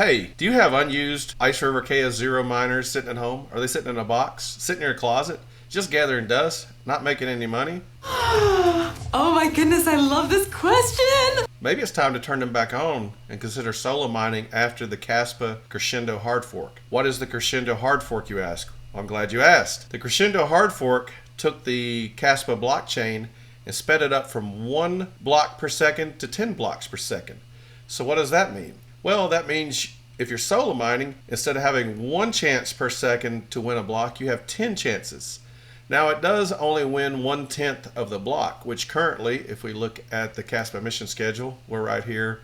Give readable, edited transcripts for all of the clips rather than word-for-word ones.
Hey, do you have unused Iceriver KS0 miners sitting at home? Are they sitting in a box, sitting in your closet, just gathering dust, not making any money? Oh my goodness, I love this question! Maybe it's time to turn them back on and consider solo mining after the Kaspa Crescendo hard fork. What is the Crescendo hard fork, you ask? Well, I'm glad you asked. The Crescendo hard fork took the Kaspa blockchain and sped it up from 1 block per second to 10 blocks per second. So what does that mean? Well, that means if you're solo mining, instead of having 1 chance per second to win a block, you have 10 chances. Now it does only win 1/10 of the block, which currently, if we look at the Kaspa Emission schedule, we're right here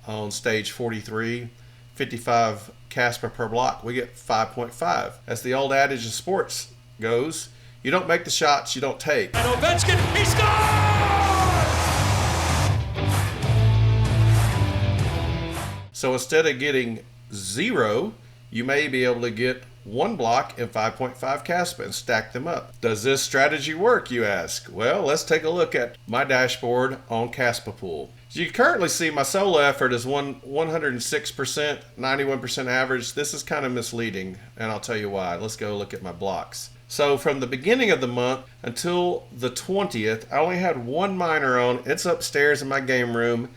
on stage 43, 55 Kaspa per block. We get 5.5. As the old adage in sports goes, you don't make the shots you don't take. And Ovechkin, he scores! So instead of getting 0, you may be able to get 1 block and 5.5 Kaspa and stack them up. Does this strategy work, you ask? Well, let's take a look at my dashboard on Kaspa Pool. As you currently see, my solo effort is 106%, 91% average. This is kind of misleading, and I'll tell you why. Let's go look at my blocks. So from the beginning of the month until the 20th, I only had 1 miner on. It's upstairs in my game room.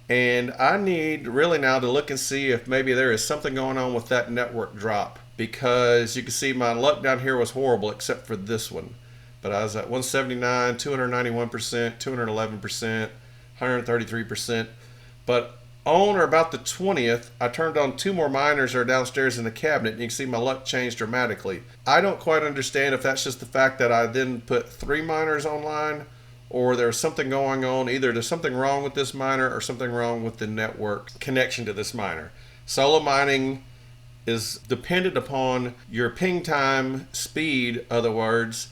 And I need really now to look and see if maybe there is something going on with that network drop, because you can see my luck down here was horrible except for this one. But I was at 179, 291%, 211%, 133%. But on or about the 20th, I turned on 2 more miners that are downstairs in the cabinet, and you can see my luck changed dramatically. I don't quite understand if that's just the fact that I then put 3 miners online, or there's something going on. Either there's something wrong with this miner or something wrong with the network connection to this miner. Solo mining is dependent upon your ping time speed, other words,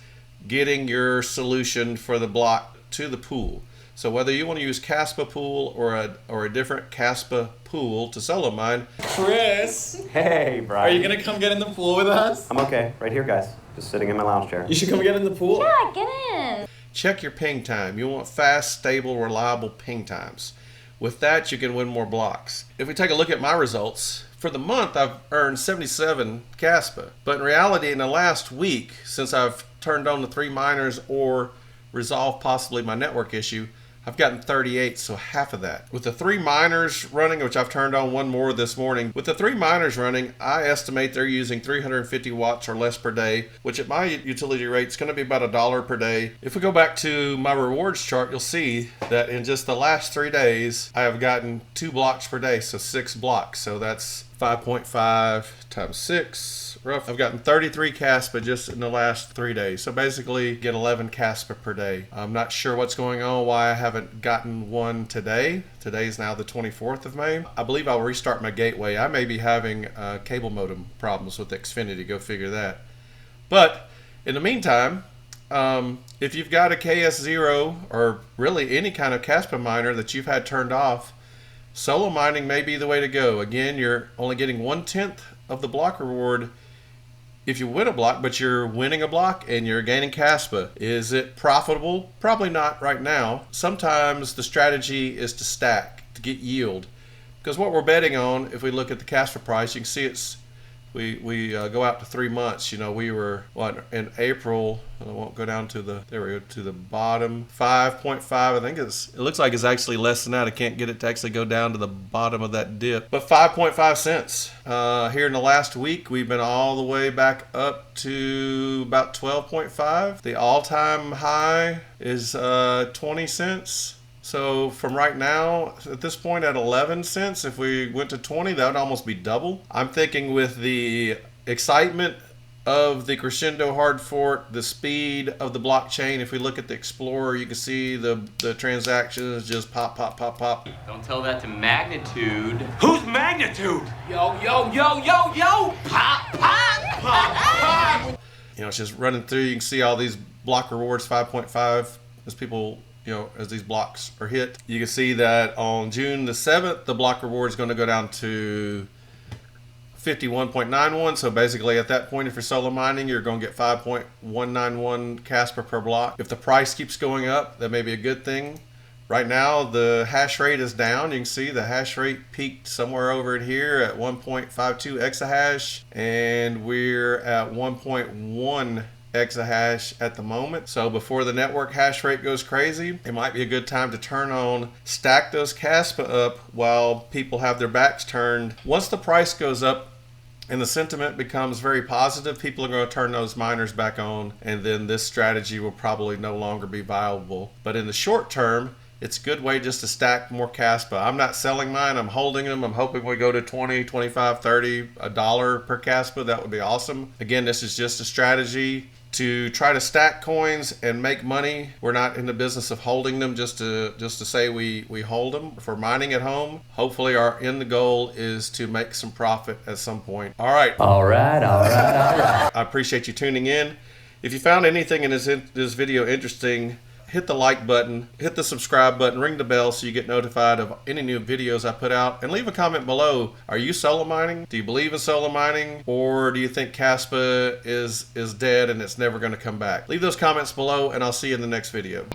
getting your solution for the block to the pool. So whether you want to use Kaspa Pool or a different Kaspa Pool to solo mine. Chris! Hey, Brian. Are you gonna come get in the pool with us? I'm okay. Right here, guys. Just sitting in my lounge chair. You should come get in the pool. Yeah, get in. Check your ping time. You want fast, stable, reliable ping times. With that, you can win more blocks. If we take a look at my results, for the month I've earned 77 Kaspa. But in reality, in the last week, since I've turned on the 3 miners or resolved possibly my network issue, I've gotten 38, so half of that. With the 3 miners running, which I've turned on 1 more this morning, with the 3 miners running, I estimate they're using 350 watts or less per day, which at my utility rate is going to be about $1 per day. If we go back to my rewards chart, you'll see that in just the last 3 days, I have gotten 2 blocks per day, so 6 blocks. So that's 5.5 times 6. Rough. I've gotten 33 Kaspa just in the last 3 days. So basically get 11 Kaspa per day. I'm not sure what's going on, why I haven't gotten one today. Today is now the 24th of May. I believe I'll restart my gateway. I may be having cable modem problems with Xfinity. Go figure that. But in the meantime, if you've got a KS0 or really any kind of Kaspa miner that you've had turned off, solo mining may be the way to go. Again, you're only getting 1/10 of the block reward if you win a block, but you're winning a block and you're gaining Kaspa. Is it profitable? Probably not right now. Sometimes the strategy is to stack, to get yield. Because what we're betting on, if we look at the Kaspa price, you can see it's we go out to 3 months. You know, we were in April. I won't go down to the to the bottom 5.5. I think it looks like it's actually less than that. I can't get it to actually go down to the bottom of that dip, but 5.5 cents. Here in the last week, we've been all the way back up to about 12.5. The all-time high is 20 cents. So from right now, at this point at 11 cents, if we went to 20, that would almost be double. I'm thinking with the excitement of the Crescendo hard fork, the speed of the blockchain, if we look at the Explorer, you can see the transactions just pop, pop, pop, pop. Don't tell that to Magnitude. Who's Magnitude? Yo, yo, yo, yo, yo! Pop, pop, pop, pop! You know, it's just running through. You can see all these block rewards, 5.5, as people, you know, as these blocks are hit. You can see that on June the 7th, the block reward is going to go down to 51.91. So basically at that point, if you're solo mining, you're going to get 5.191 Kaspa per block. If the price keeps going up, that may be a good thing. Right now the hash rate is down. You can see the hash rate peaked somewhere over in here at 1.52 exahash, and we're at 1.1 exahash at the moment. So before the network hash rate goes crazy, it might be a good time to turn on, stack those Kaspa up while people have their backs turned. Once the price goes up and the sentiment becomes very positive, people are going to turn those miners back on, and then this strategy will probably no longer be viable. But in the short term, it's a good way just to stack more Kaspa. I'm not selling mine, I'm holding them. I'm hoping we go to 20, 25, 30, $1 per Kaspa. That would be awesome. Again, this is just a strategy to try to stack coins and make money. We're not in the business of holding them just to say we hold them for mining at home. Hopefully our end goal is to make some profit at some point. All right. I appreciate you tuning in. If you found anything in this video interesting, hit the like button, hit the subscribe button, ring the bell so you get notified of any new videos I put out, and leave a comment below. Are you solo mining? Do you believe in solo mining? Or do you think Kaspa is dead and it's never going to come back? Leave those comments below, and I'll see you in the next video.